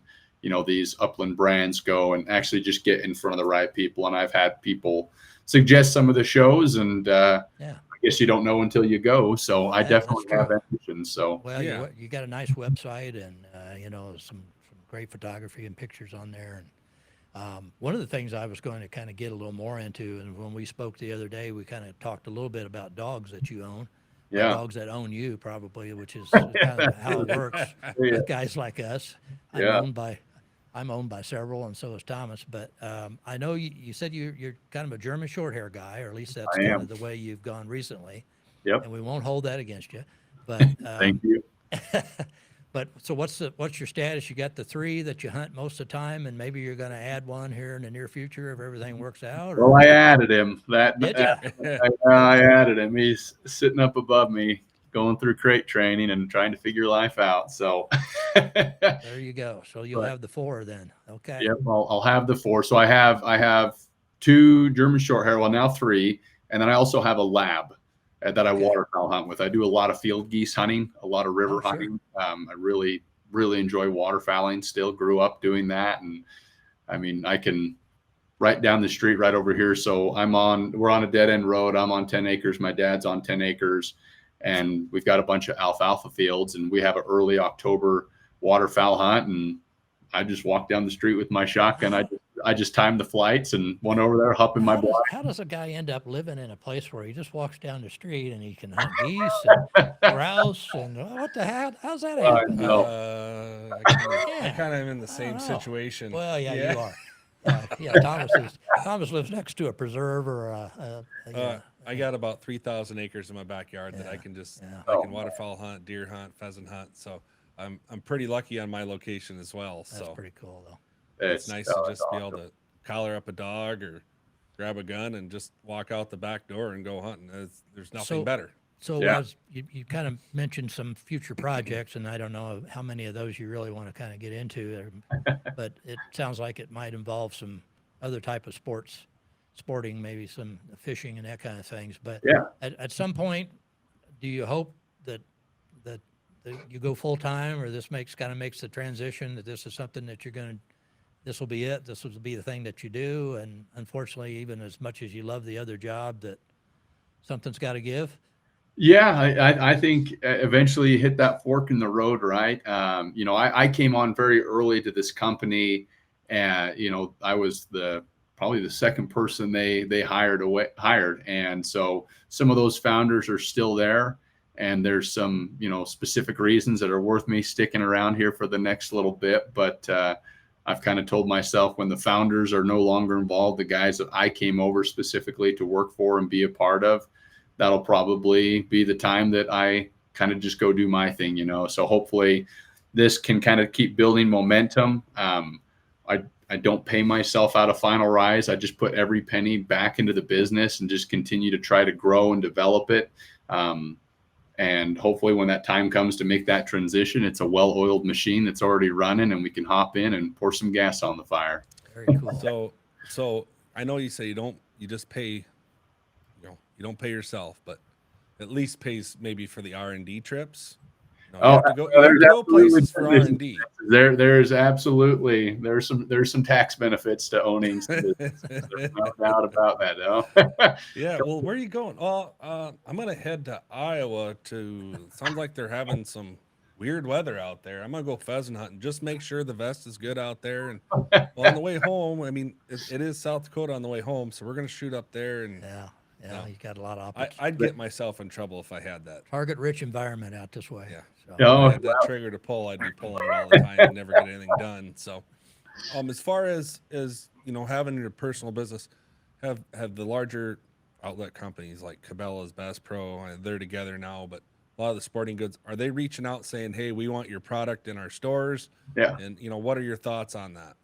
S2: these upland brands go and actually just get in front of the right people. And I've had people suggest some of the shows, and I guess you don't know until you go. So I definitely have ambitions. So
S1: well, you got a nice website, and some great photography and pictures on there. And one of the things I was going to kind of get a little more into, and when we spoke the other day, we kind of talked a little bit about dogs that you own. Dogs that own you, probably, which is kind of how it works with guys like us. I'm owned by several, and so is Thomas. But I know you said you're kind of a German short hair guy, or at least that's kind of the way you've gone recently.
S2: Yep.
S1: And we won't hold that against you. But
S2: thank you.
S1: But so what's your status? You got the 3 that you hunt most of the time, and maybe you're going to add one here in the near future if everything works out.
S2: Well, I added him.
S1: Did you?
S2: I added him. He's sitting up above me, going through crate training and trying to figure life out. So
S1: there you go. So you'll have the 4 then. Okay.
S2: Yep. I'll have the 4. So I have 2 German short hair. Well, now 3, and then I also have a lab that I waterfowl hunt with. I do a lot of field geese hunting, a lot of river hunting. I really, really enjoy waterfowling. Still grew up doing that. And I mean, I can right down the street right over here. So we're on a dead end road. I'm on 10 acres. My dad's on 10 acres, and we've got a bunch of alfalfa fields, and we have an early October waterfowl hunt. And I just walk down the street with my shotgun. I just timed the flights and went over there, hopping my blind.
S1: How does a guy end up living in a place where he just walks down the street and he can hunt geese and grouse and what the hell? How's that happen?
S3: I kind of am in the same situation.
S1: Well, you are. Thomas lives next to a preserve or
S3: I got about 3,000 acres in my backyard that I can I can waterfowl hunt, deer hunt, pheasant hunt. So I'm pretty lucky on my location as well.
S1: That's pretty cool though.
S3: It's nice to just be able to collar up a dog or grab a gun and just walk out the back door and go hunting. There's nothing better.
S1: So as you kind of mentioned some future projects, and I don't know how many of those you really want to kind of get into, but it sounds like it might involve some other type of sporting, maybe some fishing and that kind of things. But at some point, do you hope that you go full time, or this makes the transition that this is something that this will be it. This will be the thing that you do. And unfortunately, even as much as you love the other job, that something's got to give.
S2: Yeah, I think eventually you hit that fork in the road, right? I came on very early to this company, and I was probably the second person they hired. And so some of those founders are still there, and there's some specific reasons that are worth me sticking around here for the next little bit. But I've kind of told myself, when the founders are no longer involved, the guys that I came over specifically to work for and be a part of, that'll probably be the time that I kind of just go do my thing, So hopefully this can kind of keep building momentum. I don't pay myself out of final rise. I just put every penny back into the business and just continue to try to grow and develop it. And hopefully when that time comes to make that transition, it's a well-oiled machine that's already running, and we can hop in and pour some gas on the fire.
S1: Very cool.
S3: So I know you say you just pay, you don't pay yourself, but at least pays maybe for the R&D trips. You have to go places for R&D.
S2: There's some tax benefits to owning. There's no doubt about that, though.
S3: Yeah. Well, where are you going? Oh, I'm gonna head to Iowa. Sounds like they're having some weird weather out there. I'm gonna go pheasant hunting. Just make sure the vest is good out there. And on the way home, I mean, it is South Dakota on the way home, so we're gonna shoot up there. And
S1: you got a lot of options.
S3: I'd get myself in trouble if I had that
S1: target-rich environment out this way.
S3: Yeah.
S1: So.
S3: If I had that trigger to pull, I'd be pulling it all the time and never get anything done. So, as far as having your personal business, have the larger outlet companies like Cabela's, Bass Pro, they're together now, but a lot of the sporting goods, are they reaching out saying, hey, we want your product in our stores?
S2: Yeah.
S3: And what are your thoughts on that?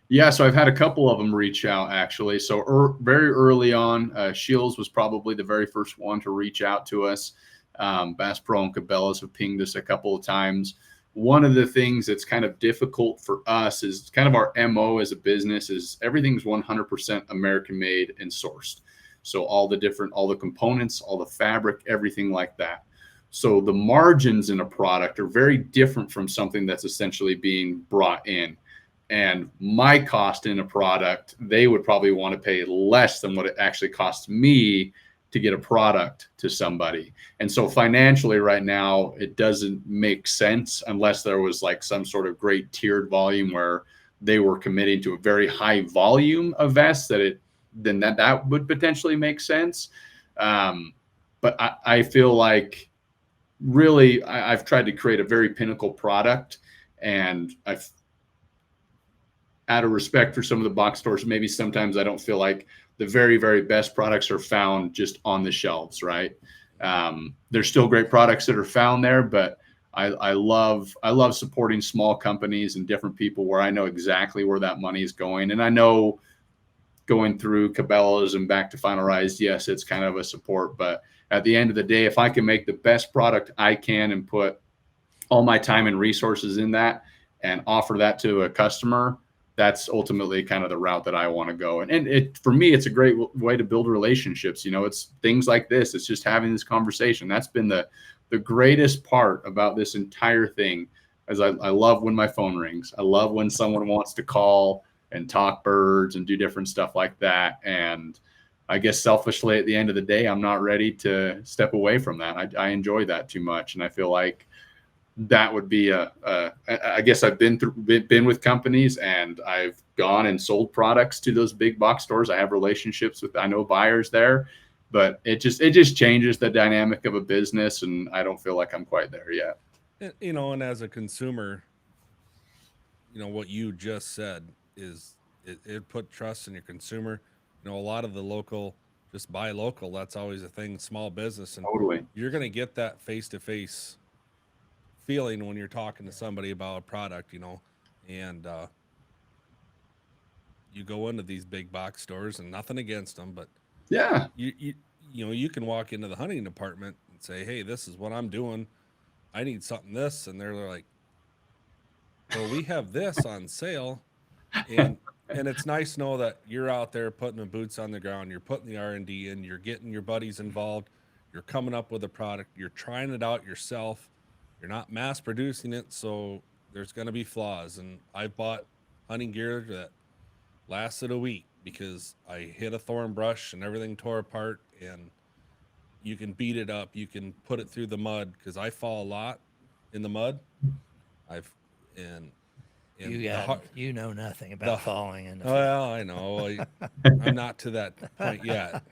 S2: Yeah, so I've had a couple of them reach out, actually. So very early on, Shields was probably the very first one to reach out to us. Bass Pro and Cabela's have pinged us a couple of times. One of the things that's kind of difficult for us is kind of our MO as a business is everything's 100% American made and sourced. So all the components, all the fabric, everything like that. So the margins in a product are very different from something that's essentially being brought in. and my cost in a product, they would probably want to pay less than what it actually costs me to get a product to somebody. And so financially right now, it doesn't make sense unless there was like some sort of great tiered volume where they were committing to a very high volume of vests then that would potentially make sense. But I feel like really I've tried to create a very pinnacle product, and I've, out of respect for some of the box stores, maybe sometimes I don't feel like the very, very best products are found just on the shelves, right? There's still great products that are found there, but I love supporting small companies and different people where I know exactly where that money is going. And I know going through Cabela's and back to Final Rise, yes, it's kind of a support, but at the end of the day, if I can make the best product I can and put all my time and resources in that and offer that to a customer, that's ultimately kind of the route that I want to go. And for me, it's a great way to build relationships. It's things like this. It's just having this conversation. That's been the greatest part about this entire thing. As I love when my phone rings. I love when someone wants to call and talk birds and do different stuff like that. And I guess selfishly at the end of the day, I'm not ready to step away from that. I enjoy that too much. And I feel like that would be I guess I've been with companies, and I've gone and sold products to those big box stores. I have relationships with, I know buyers there, but it just changes the dynamic of a business. And I don't feel like I'm quite there yet.
S3: And as a consumer, what you just said is it put trust in your consumer. A lot of the local, just buy local. That's always a thing, small business. And
S2: Totally.
S3: you're going to get that face-to-face feeling when you're talking to somebody about a product, and you go into these big box stores, and nothing against them, but
S2: Yeah.
S3: you can walk into the hunting department and say, hey, this is what I'm doing. I need something this. And they're like, well, we have this on sale. And it's nice to know that you're out there putting the boots on the ground. You're putting the R&D in. You're getting your buddies involved. You're coming up with a product. You're trying it out yourself. You're not mass producing it, so there's going to be flaws. And I've bought hunting gear that lasted a week because I hit a thorn brush and everything tore apart. And you can beat it up. You can put it through the mud, because I fall a lot in the mud.
S1: You know nothing about falling in the field.
S3: Well, I know. I'm not to that point yet.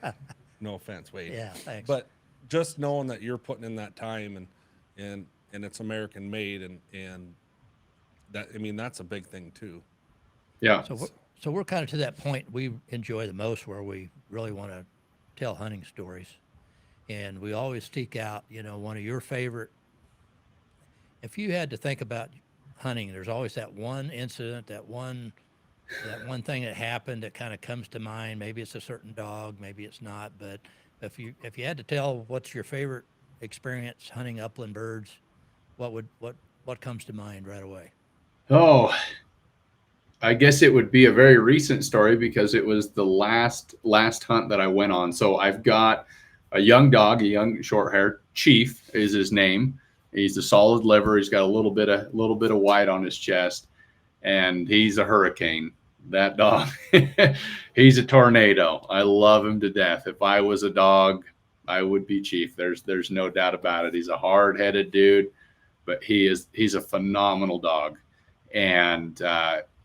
S3: No offense, Wade.
S1: Yeah, thanks.
S3: But just knowing that you're putting in that time and it's American made, and that, that's a big thing too.
S2: Yeah.
S1: So we're kind of to that point we enjoy the most, where we really want to tell hunting stories, and we always seek out, one of your favorite. If you had to think about hunting, there's always that one incident, that one thing that happened that kind of comes to mind. Maybe it's a certain dog, maybe it's not, but if you had to tell what's your favorite experience hunting upland birds, what comes to mind right away?
S2: Oh, I guess it would be a very recent story, because it was the last hunt that I went on. So I've got a young dog, a young short hair. Chief is his name. He's a solid liver. He's got a little bit of white on his chest, and he's a hurricane. That dog, he's a tornado. I love him to death. If I was a dog, I would be Chief. There's no doubt about it. He's a hard-headed dude, but he's a phenomenal dog. And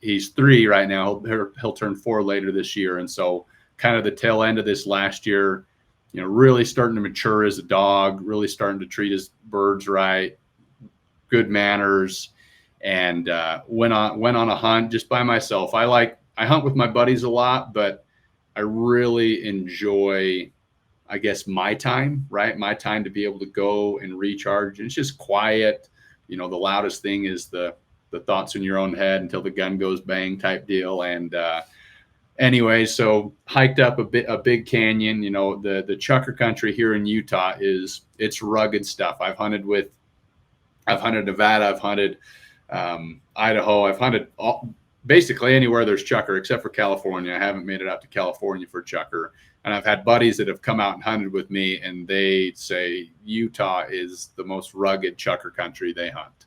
S2: he's 3 right now. He'll turn 4 later this year. And so kind of the tail end of this last year, really starting to mature as a dog, really starting to treat his birds right, good manners, and went on a hunt just by myself. I hunt with my buddies a lot, but I really enjoy, I guess, my time, right? My time to be able to go and recharge. And it's just quiet. The loudest thing is the thoughts in your own head until the gun goes bang type deal. And anyway, so hiked up a big canyon. The chucker country here in Utah it's rugged stuff. I've hunted Nevada, I've hunted Idaho, I've hunted basically anywhere there's chucker except for California. I haven't made it out to California for chucker. And I've had buddies that have come out and hunted with me, and they say Utah is the most rugged chucker country they hunt.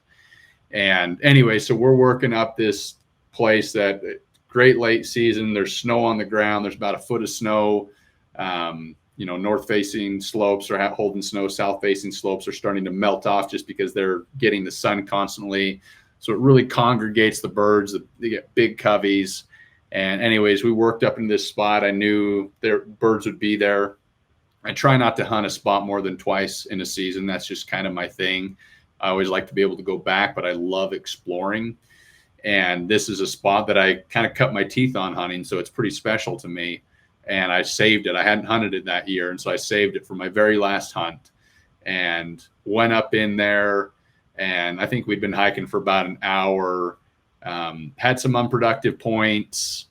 S2: And anyway, so we're working up this place that great late season. There's snow on the ground. There's about a foot of snow. North facing slopes are holding snow. South facing slopes are starting to melt off just because they're getting the sun constantly. So it really congregates the birds. They get big coveys. And anyways, we worked up in this spot. I knew their birds would be there. I try not to hunt a spot more than twice in a season. That's just kind of my thing. I always like to be able to go back, but I love exploring. And this is a spot that I kind of cut my teeth on hunting, so it's pretty special to me. And I saved it. I hadn't hunted it that year, and so I saved it for my very last hunt and went up in there. And I think we'd been hiking for about an hour, had some unproductive points,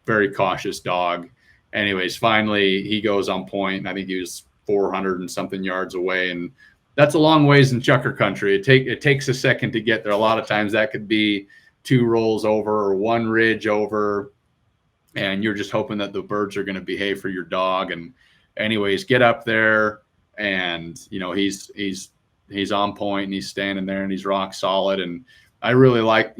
S2: very cautious dog. Anyways, finally he goes on point, and I think he was 400 and something yards away. And that's a long ways in chucker country. It takes a second to get there. A lot of times that could be 2 rolls over or 1 ridge over, and you're just hoping that the birds are going to behave for your dog. And anyways, get up there, and he's on point, and he's standing there, and he's rock solid. And I really like,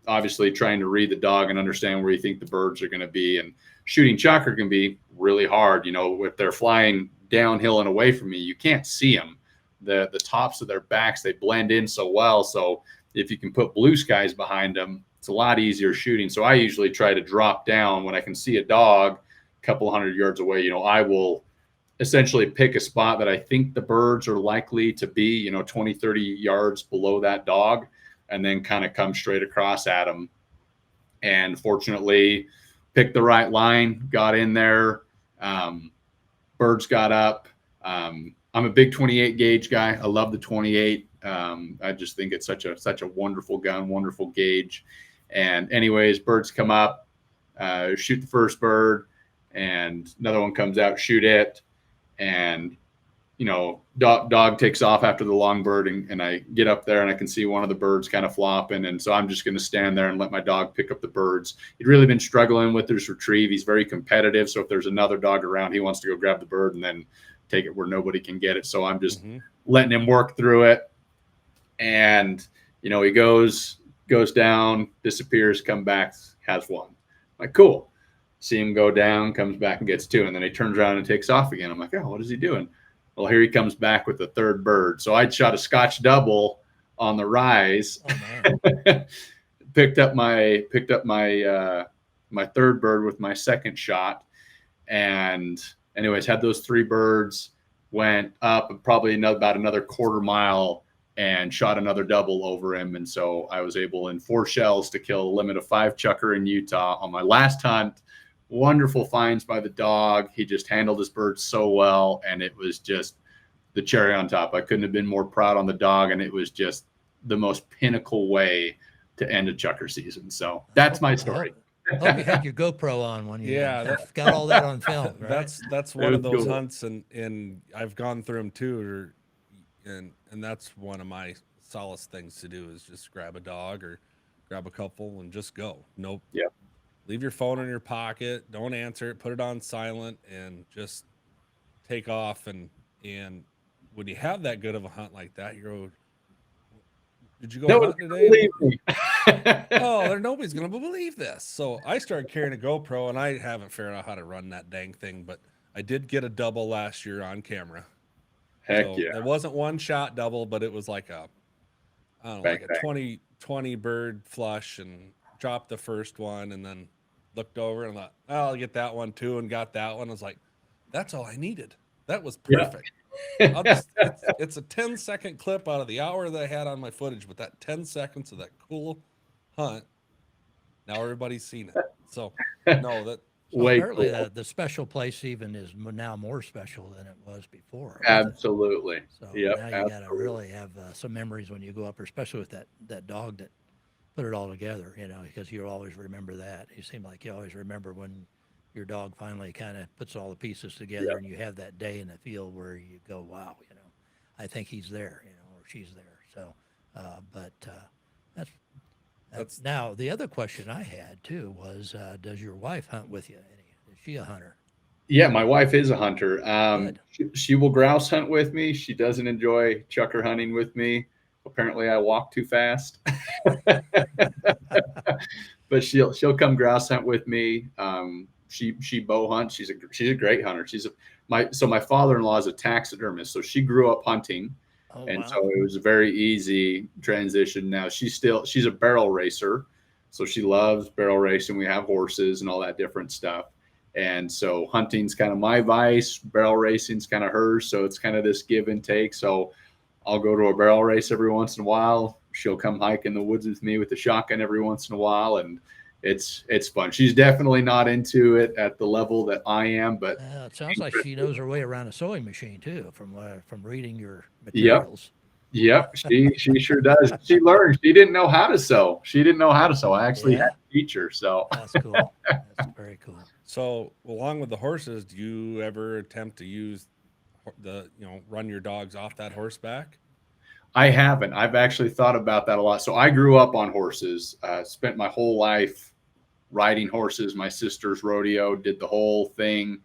S2: obviously trying to read the dog and understand where you think the birds are going to be. And shooting chucker can be really hard. If they're flying downhill and away from me, you can't see them. The tops of their backs, they blend in so well. So if you can put blue skies behind them, it's a lot easier shooting. So I usually try to drop down when I can see a dog a couple hundred yards away. I will essentially pick a spot that I think the birds are likely to be, 20, 30 yards below that dog, and then kind of come straight across at them. And fortunately, picked the right line, got in there. Birds got up. I'm a big 28 gauge guy. I love the 28. I just think it's such a wonderful gun, wonderful gauge. And anyways, birds come up, shoot the first bird, and another one comes out, shoot it. And, dog takes off after the long bird, and I get up there and I can see one of the birds kind of flopping. And so I'm just going to stand there and let my dog pick up the birds. He'd really been struggling with his retrieve. He's very competitive. So if there's another dog around, he wants to go grab the bird and then take it where nobody can get it. So I'm just letting him work through it. And, he goes down, disappears, come back, has one. I'm like, cool. See him go down, comes back and gets 2. And then he turns around and takes off again. I'm like, oh, what is he doing? Well, here he comes back with the 3rd bird. So I'd shot a Scotch double on the rise. Oh, picked up my 3rd bird with my 2nd shot. And anyways, had those 3 birds, went up probably about another quarter mile and shot another double over him. And so I was able in 4 shells to kill a limit of 5 chucker in Utah on my last hunt. Wonderful finds by the dog. He just handled his birds so well, and it was just the cherry on top. I couldn't have been more proud on the dog, and it was just the most pinnacle way to end a chucker season. So that's my story.
S1: I hope you had your GoPro on when you got all that on film. Right?
S3: That's one of those hunts, and I've gone through them too, and that's one of my solace things to do is just grab a dog or grab a couple and just go. Nope.
S2: Yep.
S3: Leave your phone in your pocket. Don't answer it. Put it on silent and just take off. And when you have that good of a hunt like that, you go, did you go hunt today? Nobody's going to believe this. So I started carrying a GoPro, and I haven't figured out how to run that dang thing, but I did get a double last year on camera.
S2: Heck yeah.
S3: It wasn't one shot double, but it was like a 20 bird flush, and dropped the first one and then looked over and thought, oh, I'll get that one too, and got that one. I was like, that's all I needed. That was perfect. Yeah. It's a 10-second clip out of the hour that I had on my footage, but that 10 seconds of that cool hunt, now everybody's seen it. So
S1: apparently the special place even is now more special than it was before.
S2: Absolutely.
S1: So now you got to really have some memories when you go up there, especially with that dog that put it all together, because you always remember that. You seem like you always remember when your dog finally kind of puts all the pieces together, and you have that day in the field where you go, wow, I think he's there, or she's there. So, that's now the other question I had too was, does your wife hunt with you? Is she a hunter?
S2: Yeah, my wife is a hunter. She will grouse hunt with me. She doesn't enjoy chucker hunting with me. Apparently I walk too fast. but she'll come grouse hunt with me. She bow hunts. She's a great hunter. My father-in-law is a taxidermist, so she grew up hunting.
S1: Oh,
S2: And
S1: wow.
S2: so it was a very easy transition. Now she's a barrel racer. So she loves barrel racing. We have horses and all that different stuff. And so hunting's kind of my vice, barrel racing's kind of hers. So it's kind of this give and take. So I'll go to a barrel race every once in a while. She'll come hike in the woods with me with the shotgun every once in a while. And it's fun. She's definitely not into it at the level that I am, but
S1: It sounds like she knows her way around a sewing machine too, from reading your
S2: Yep.
S1: materials.
S2: Yep, she sure does. She learned. She didn't know how to sew. I actually
S1: Yeah.
S2: had to teach her. So
S1: That's cool. That's very cool.
S3: So along with the horses, do you ever attempt to use run your dogs off that horseback?
S2: I haven't. I've actually thought about that a lot. So I grew up on horses. Spent my whole life riding horses. My sister's rodeo, did the whole thing.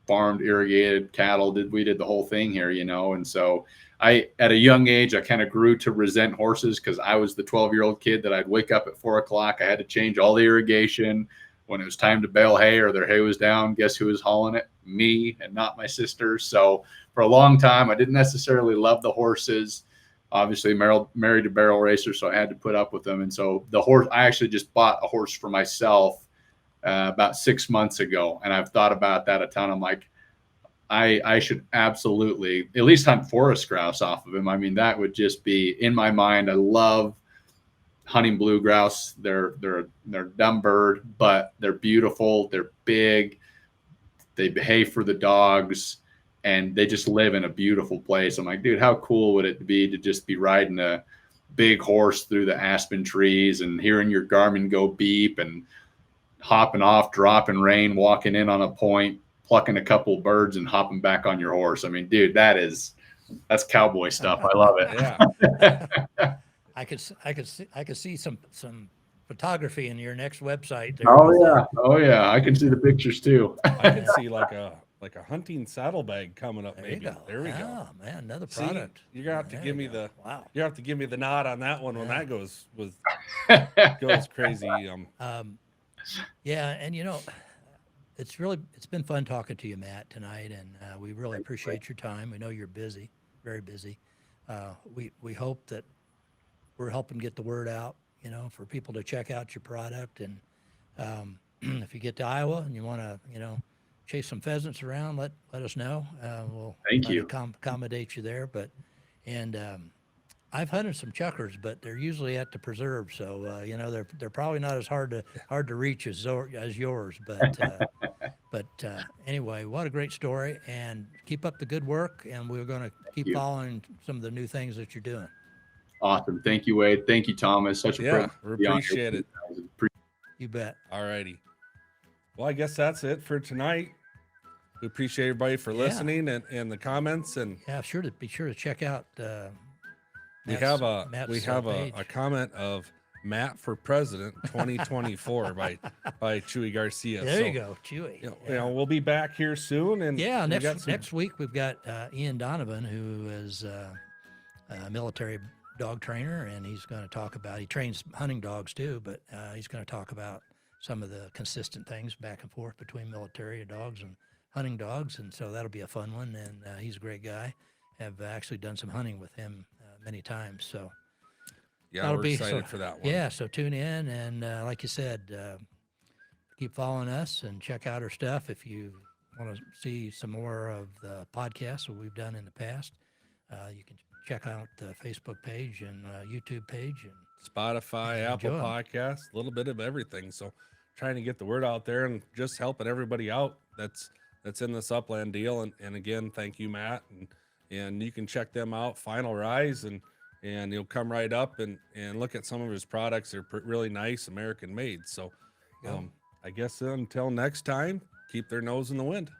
S2: Farmed, irrigated cattle. We did the whole thing here, and so at a young age, I kind of grew to resent horses because I was the 12-year-old kid that I'd wake up at 4 o'clock. I had to change all the irrigation. When it was time to bale hay or their hay was down, guess who was hauling it? Me, and not my sister. So for a long time, I didn't necessarily love the horses. Obviously married a barrel racer, so I had to put up with them. And so I actually just bought a horse for myself about 6 months ago. And I've thought about that a ton. I'm like, I should absolutely at least hunt forest grouse off of him. I mean, that would just be in my mind. I love hunting blue grouse. They're a dumb bird, but they're beautiful. They're big. They behave for the dogs, and they just live in a beautiful place. I'm like, dude, how cool would it be to just be riding a big horse through the aspen trees and hearing your Garmin go beep and hopping off, dropping rain, walking in on a point, plucking a couple birds and hopping back on your horse. I mean, dude, that's cowboy stuff. I love it.
S3: Yeah.
S1: I could see some photography in your next website. There
S2: Oh yeah. I can see the pictures too.
S3: I can see like a hunting saddlebag coming up.
S1: There
S3: Maybe
S1: you go.
S3: there we go.
S1: Oh man, another
S3: See,
S1: product.
S3: you're gonna have to
S1: There
S3: give
S1: you
S3: me
S1: go. Wow.
S3: you have to give me the nod on that one when
S1: Yeah.
S3: that goes crazy.
S1: Yeah, and it's been fun talking to you, Matt, tonight, and we really appreciate your time. We know you're busy, very busy. We hope that we're helping get the word out, for people to check out your product. And if you get to Iowa and you want to, chase some pheasants around, let us know. We'll
S2: Thank
S1: try
S2: you.
S1: to accommodate you there. And I've hunted some chuckers, but they're usually at the preserve, so they're probably not as hard to reach as yours. But anyway, what a great story, and keep up the good work. And we're going to keep
S2: you.
S1: following some of the new things that you're doing.
S2: Awesome. Thank you, Wade. Thank you, Thomas. Such a
S3: Yeah,
S2: privilege
S3: we
S2: to be on here
S3: appreciate
S2: with
S3: it.
S2: you guys.
S1: You bet.
S3: All righty. Well, I guess that's it for tonight. We appreciate everybody for
S1: Yeah.
S3: listening and the comments. And
S1: Yeah, be sure to check out.
S3: we
S1: Matt's-
S3: have a
S1: Matt's,
S3: a
S1: page.
S3: comment of Matt for President 2024 by Chewy Garcia.
S1: There
S3: So,
S1: you go, Chewy.
S3: we'll be back here soon. And
S1: Yeah,
S3: we got
S1: next week we've got Ian Donovan, who is a military dog trainer, and he's going to talk about. He trains hunting dogs too, but he's going to talk about some of the consistent things back and forth between military dogs and hunting dogs, and so that'll be a fun one. And he's a great guy. Have actually done some hunting with him many times, so.
S3: Yeah,
S1: That'll
S3: we're
S1: be
S3: excited for that one.
S1: Yeah, so tune in, and like you said, keep following us and check out our stuff. If you want to see some more of the podcasts that we've done in the past, you can check out the Facebook page and YouTube page. And
S3: Spotify,
S1: Yeah,
S3: Apple
S1: enjoy 'em.
S3: Podcasts, a little bit of everything. So trying to get the word out there and just helping everybody out that's in this upland deal. And again, thank you, Matt. And you can check them out, Final Rise, and you'll come right up and look at some of his products. They're really nice, American made. So I guess until next time, keep their nose in the wind.